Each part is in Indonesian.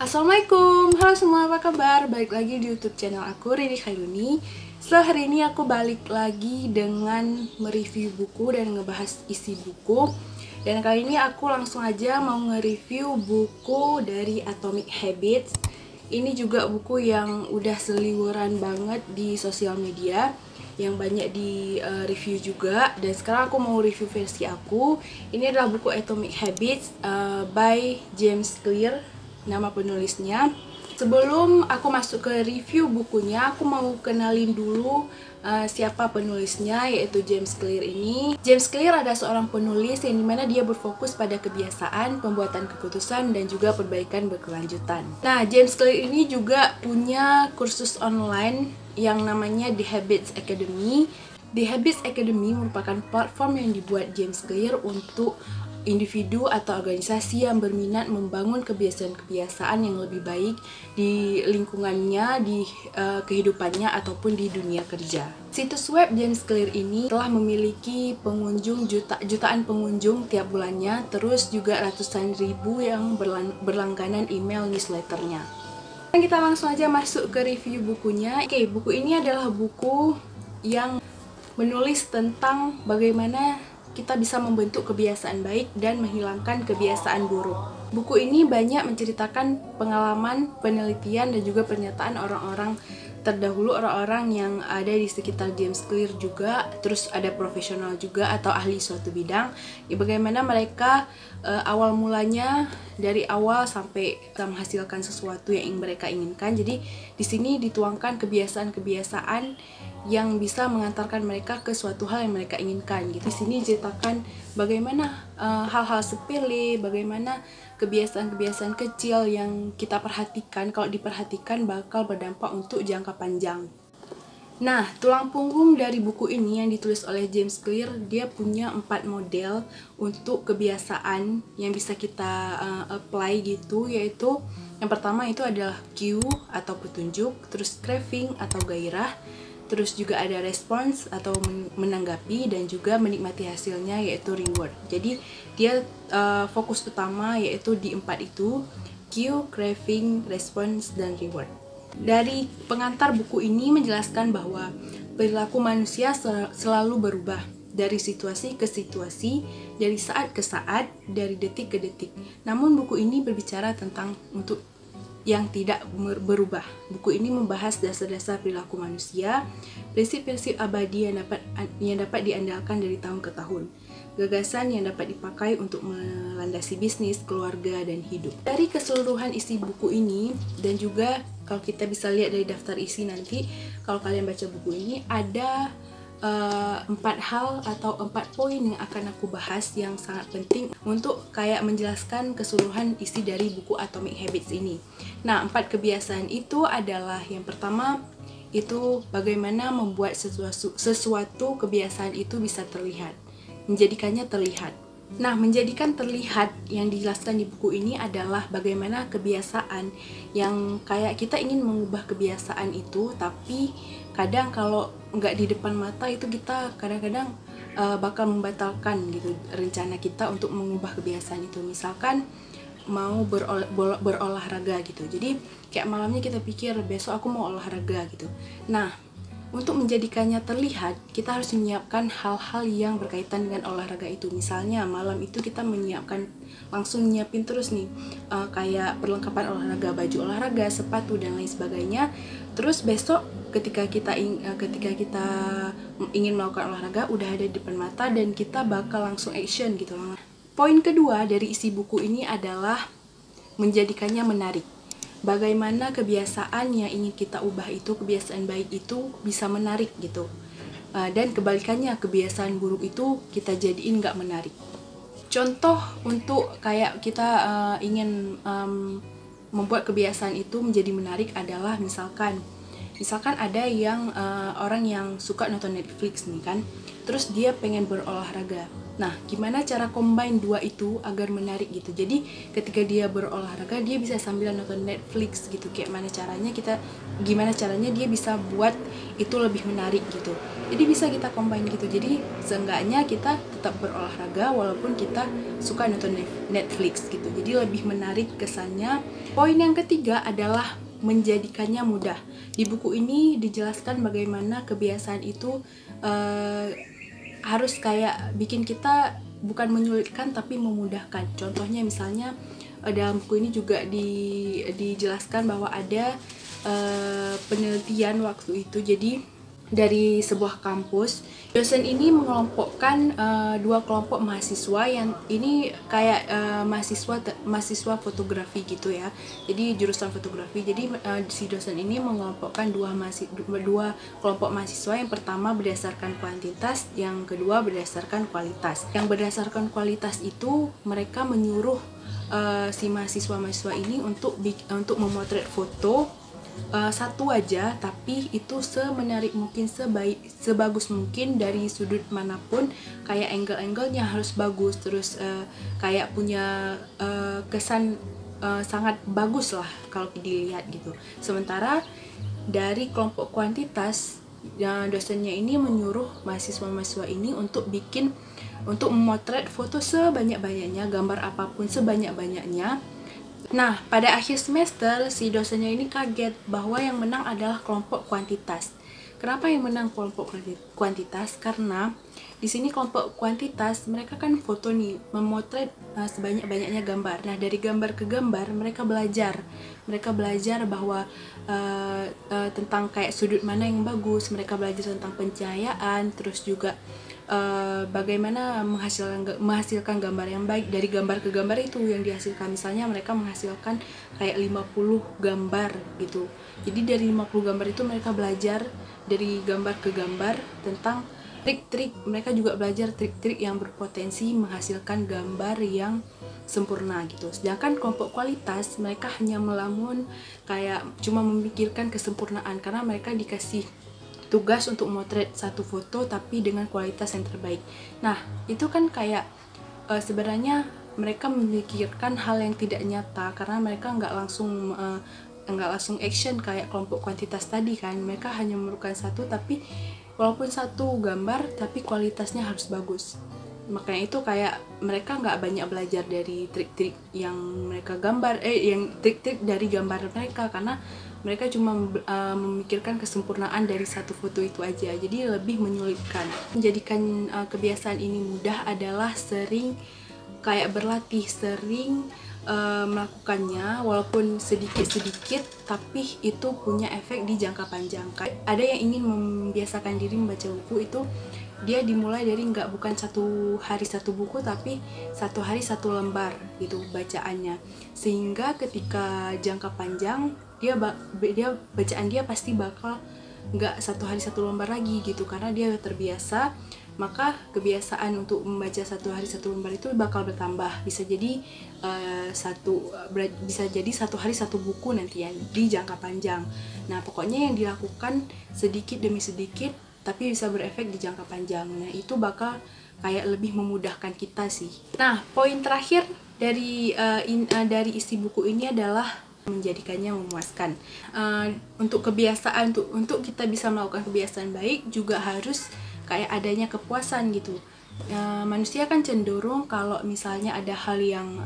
Assalamualaikum, halo semua, apa kabar? Balik lagi di YouTube channel aku, Rini Khairuni. Setelah hari ini aku balik lagi dengan mereview buku dan ngebahas isi buku. Dan kali ini aku langsung aja mau nge-review buku dari Atomic Habits. Ini juga buku yang udah seliweran banget di sosial media, yang banyak di review juga. Dan sekarang aku mau review versi aku. Ini adalah buku Atomic Habits by James Clear, nama penulisnya. Sebelum aku masuk ke review bukunya, aku mau kenalin dulu siapa penulisnya, yaitu James Clear ini. James Clear adalah seorang penulis yang dimana dia berfokus pada kebiasaan, pembuatan keputusan, dan juga perbaikan berkelanjutan. Nah, James Clear ini juga punya kursus online yang namanya The Habits Academy. The Habits Academy merupakan platform yang dibuat James Clear untuk individu atau organisasi yang berminat membangun kebiasaan-kebiasaan yang lebih baik di lingkungannya, di kehidupannya, ataupun di dunia kerja. Situs web James Clear ini telah memiliki pengunjung jutaan pengunjung tiap bulannya, terus juga ratusan ribu yang berlangganan email newsletternya. Kita langsung aja masuk ke review bukunya. Oke, buku ini adalah buku yang menulis tentang bagaimana kita bisa membentuk kebiasaan baik dan menghilangkan kebiasaan buruk. Buku ini banyak menceritakan pengalaman, penelitian, dan juga pernyataan orang-orang terdahulu, orang-orang yang ada di sekitar James Clear juga, terus ada profesional juga atau ahli suatu bidang, ya, bagaimana mereka awal mulanya dari awal sampai menghasilkan sesuatu yang mereka inginkan. Jadi di sini dituangkan kebiasaan-kebiasaan yang bisa mengantarkan mereka ke suatu hal yang mereka inginkan. Gitu. Di sini diceritakan bagaimana hal-hal sepele, bagaimana kebiasaan-kebiasaan kecil yang kita perhatikan, kalau diperhatikan bakal berdampak untuk jangka panjang. Nah, tulang punggung dari buku ini yang ditulis oleh James Clear, dia punya 4 model untuk kebiasaan yang bisa kita apply gitu, yaitu yang pertama itu adalah cue atau petunjuk, terus craving atau gairah, terus juga ada response atau menanggapi, dan juga menikmati hasilnya yaitu reward. Jadi dia fokus utama yaitu di 4 itu: cue, craving, response, dan reward. Dari pengantar buku ini menjelaskan bahwa perilaku manusia selalu berubah dari situasi ke situasi, dari saat ke saat, dari detik ke detik. Namun buku ini berbicara tentang untuk yang tidak berubah. Buku ini membahas dasar-dasar perilaku manusia, prinsip-prinsip abadi yang dapat diandalkan dari tahun ke tahun, gagasan yang dapat dipakai untuk melandasi bisnis, keluarga, dan hidup. Dari keseluruhan isi buku ini, dan juga kalau kita bisa lihat dari daftar isi nanti, kalau kalian baca buku ini, ada 4 hal atau 4 poin yang akan aku bahas yang sangat penting untuk kayak menjelaskan keseluruhan isi dari buku Atomic Habits ini. Nah, 4 kebiasaan itu adalah yang pertama itu bagaimana membuat sesuatu kebiasaan itu bisa terlihat, menjadikannya terlihat. Nah, menjadikan terlihat yang dijelaskan di buku ini adalah bagaimana kebiasaan yang kayak kita ingin mengubah kebiasaan itu, tapi kadang kalau nggak di depan mata itu kita kadang-kadang bakal membatalkan gitu rencana kita untuk mengubah kebiasaan itu. Misalkan mau berolahraga gitu, jadi kayak malamnya kita pikir besok aku mau olahraga gitu. Nah, untuk menjadikannya terlihat, kita harus menyiapkan hal-hal yang berkaitan dengan olahraga itu. Misalnya malam itu kita langsung nyiapin terus nih kayak perlengkapan olahraga, baju olahraga, sepatu, dan lain sebagainya. Terus besok ketika kita ingin melakukan olahraga udah ada di depan mata dan kita bakal langsung action gitu. Poin kedua dari isi buku ini adalah menjadikannya menarik. Bagaimana kebiasaan yang ingin kita ubah itu, kebiasaan baik itu bisa menarik gitu, dan kebalikannya, kebiasaan buruk itu kita jadiin nggak menarik. Contoh untuk kayak kita ingin membuat kebiasaan itu menjadi menarik adalah misalkan ada yang orang yang suka nonton Netflix nih kan, terus dia pengen berolahraga. Nah, gimana cara combine dua itu agar menarik gitu. Jadi ketika dia berolahraga, dia bisa sambil nonton Netflix gitu. Gimana caranya dia bisa buat itu lebih menarik gitu. Jadi bisa kita combine gitu. Jadi seenggaknya kita tetap berolahraga walaupun kita suka nonton Netflix gitu. Jadi lebih menarik kesannya. Poin yang ketiga adalah menjadikannya mudah. Di buku ini dijelaskan bagaimana kebiasaan itu harus kayak bikin kita bukan menyulitkan tapi memudahkan. Contohnya misalnya dalam buku ini juga dijelaskan bahwa ada penelitian waktu itu. Jadi dari sebuah kampus, dosen ini mengelompokkan dua kelompok mahasiswa yang ini kayak mahasiswa fotografi gitu ya. Jadi jurusan fotografi. Jadi si dosen ini mengelompokkan dua kelompok mahasiswa. Yang pertama berdasarkan kuantitas, yang kedua berdasarkan kualitas. Yang berdasarkan kualitas itu mereka menyuruh si mahasiswa ini untuk memotret foto satu aja, tapi itu semenarik mungkin, sebagus mungkin dari sudut manapun, kayak angle-angle-nya harus bagus, terus kayak punya kesan sangat bagus lah kalau dilihat gitu. Sementara dari kelompok kuantitas, dosennya ini menyuruh mahasiswa ini untuk memotret foto sebanyak-banyaknya, gambar apapun sebanyak-banyaknya. Nah, pada akhir semester si dosennya ini kaget bahwa yang menang adalah kelompok kuantitas. Kenapa yang menang kelompok kuantitas? Karena di sini kelompok kuantitas mereka kan foto nih, memotret sebanyak-banyaknya gambar. Nah, dari gambar ke gambar mereka belajar bahwa tentang kayak sudut mana yang bagus, mereka belajar tentang pencahayaan, terus juga bagaimana menghasilkan gambar yang baik. Dari gambar ke gambar itu yang dihasilkan, misalnya mereka menghasilkan kayak 50 gambar gitu. Jadi dari 50 gambar itu mereka belajar dari gambar ke gambar tentang trik-trik. Mereka juga belajar trik-trik yang berpotensi menghasilkan gambar yang sempurna gitu. Sedangkan kelompok kualitas mereka hanya melamun, kayak cuma memikirkan kesempurnaan, karena mereka dikasih tugas untuk memotret satu foto tapi dengan kualitas yang terbaik. Nah, itu kan kayak sebenarnya mereka memikirkan hal yang tidak nyata, karena mereka nggak langsung action kayak kelompok kuantitas tadi kan. Mereka hanya memerlukan satu, tapi walaupun satu gambar tapi kualitasnya harus bagus. Makanya itu kayak mereka nggak banyak belajar dari trik-trik yang mereka yang trik-trik dari gambar mereka, karena mereka cuma memikirkan kesempurnaan dari satu foto itu aja. Jadi lebih menyulitkan. Menjadikan kebiasaan ini mudah adalah sering kayak berlatih, sering melakukannya walaupun sedikit-sedikit, tapi itu punya efek di jangka panjang. Ada yang ingin membiasakan diri membaca buku, itu dia dimulai dari bukan satu hari satu buku, tapi satu hari satu lembar gitu bacaannya, sehingga ketika jangka panjang dia bacaan dia pasti bakal nggak satu hari satu lembar lagi gitu, karena dia terbiasa. Maka kebiasaan untuk membaca satu hari satu lembar itu bakal bertambah, bisa jadi satu hari satu buku nanti ya di jangka panjang. Nah, pokoknya yang dilakukan sedikit demi sedikit tapi bisa berefek di jangka panjang. Nah, itu bakal kayak lebih memudahkan kita sih. Nah, poin terakhir dari isi buku ini adalah menjadikannya memuaskan. Untuk kebiasaan, untuk kita bisa melakukan kebiasaan baik juga harus kayak adanya kepuasan gitu. Manusia kan cenderung kalau misalnya ada hal yang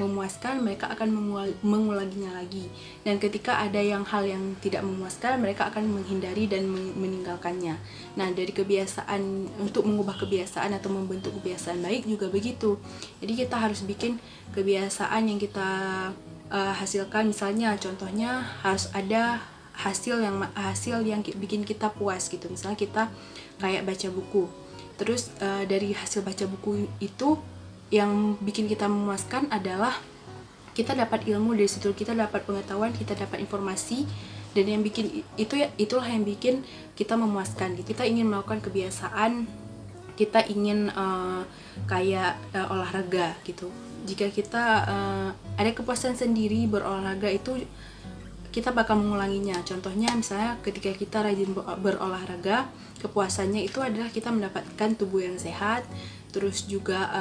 memuaskan, mereka akan mengulanginya lagi. Dan ketika ada hal yang tidak memuaskan, mereka akan menghindari dan meninggalkannya. Nah, dari kebiasaan, untuk mengubah kebiasaan atau membentuk kebiasaan baik juga begitu. Jadi kita harus bikin kebiasaan yang kita hasilkan. Misalnya contohnya harus ada hasil yang bikin kita puas gitu. Misalnya kita kayak baca buku, terus dari hasil baca buku itu yang bikin kita memuaskan adalah kita dapat ilmu dari situ, kita dapat pengetahuan, kita dapat informasi, dan yang bikin itulah yang bikin kita memuaskan gitu. Kita ingin melakukan kebiasaan, kita ingin kayak olahraga gitu. Jika kita ada kepuasan sendiri berolahraga, itu kita bakal mengulanginya. Contohnya misalnya ketika kita rajin berolahraga, kepuasannya itu adalah kita mendapatkan tubuh yang sehat, terus juga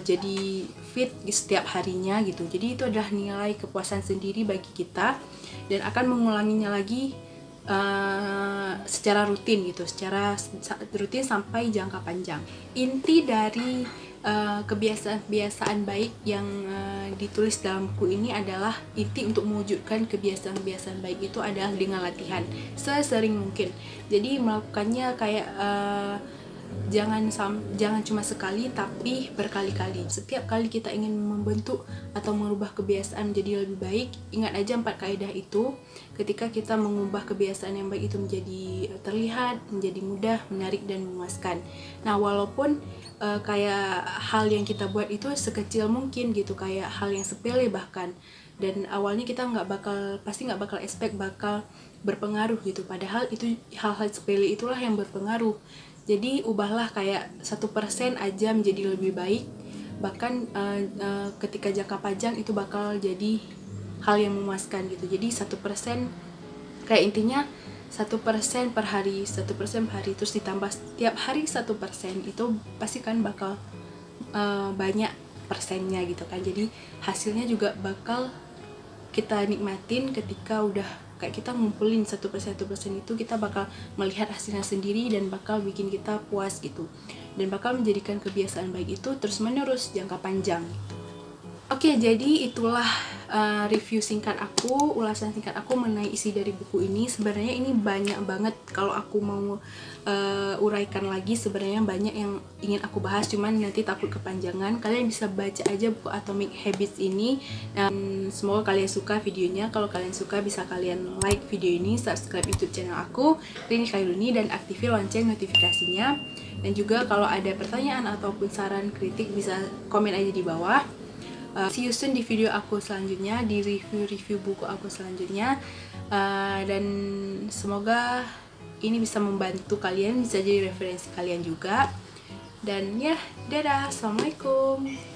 jadi fit di setiap harinya gitu. Jadi itu adalah nilai kepuasan sendiri bagi kita dan akan mengulanginya lagi secara rutin gitu, secara rutin sampai jangka panjang. Inti dari kebiasaan-kebiasaan baik yang ditulis dalam buku ini adalah inti untuk mewujudkan kebiasaan-kebiasaan baik itu adalah dengan latihan sesering mungkin. Jadi melakukannya kayak jangan cuma sekali tapi berkali-kali. Setiap kali kita ingin membentuk atau merubah kebiasaan menjadi lebih baik, ingat aja 4 kaidah itu. Ketika kita mengubah kebiasaan yang baik itu menjadi terlihat, menjadi mudah, menarik dan memuaskan. Nah, walaupun kayak hal yang kita buat itu sekecil mungkin gitu, kayak hal yang sepele bahkan, dan awalnya kita pasti nggak bakal expect bakal berpengaruh gitu, padahal itu hal-hal sepele itulah yang berpengaruh. Jadi ubahlah kayak 1% aja menjadi lebih baik, bahkan ketika jangka panjang itu bakal jadi hal yang memuaskan gitu. Jadi 1% kayak intinya 1% per hari, 1% per hari, terus ditambah setiap hari 1%, itu pasti kan bakal banyak persennya gitu kan. Jadi hasilnya juga bakal kita nikmatin ketika udah kayak kita ngumpulin 1% itu, kita bakal melihat hasilnya sendiri dan bakal bikin kita puas gitu, dan bakal menjadikan kebiasaan baik itu terus menerus jangka panjang. Oke, jadi itulah review singkat aku, ulasan singkat aku mengenai isi dari buku ini. Sebenarnya ini banyak banget, kalau aku mau uraikan lagi sebenarnya banyak yang ingin aku bahas, cuman nanti takut kepanjangan. Kalian bisa baca aja buku Atomic Habits ini. Semoga kalian suka videonya. Kalau kalian suka bisa kalian like video ini, subscribe YouTube channel aku Rini Khairuni, dan aktifin lonceng notifikasinya. Dan juga kalau ada pertanyaan ataupun saran kritik bisa komen aja di bawah. See you soon di video aku selanjutnya, di review buku aku selanjutnya, dan semoga ini bisa membantu kalian, bisa jadi referensi kalian juga. Dan ya, dadah, assalamualaikum.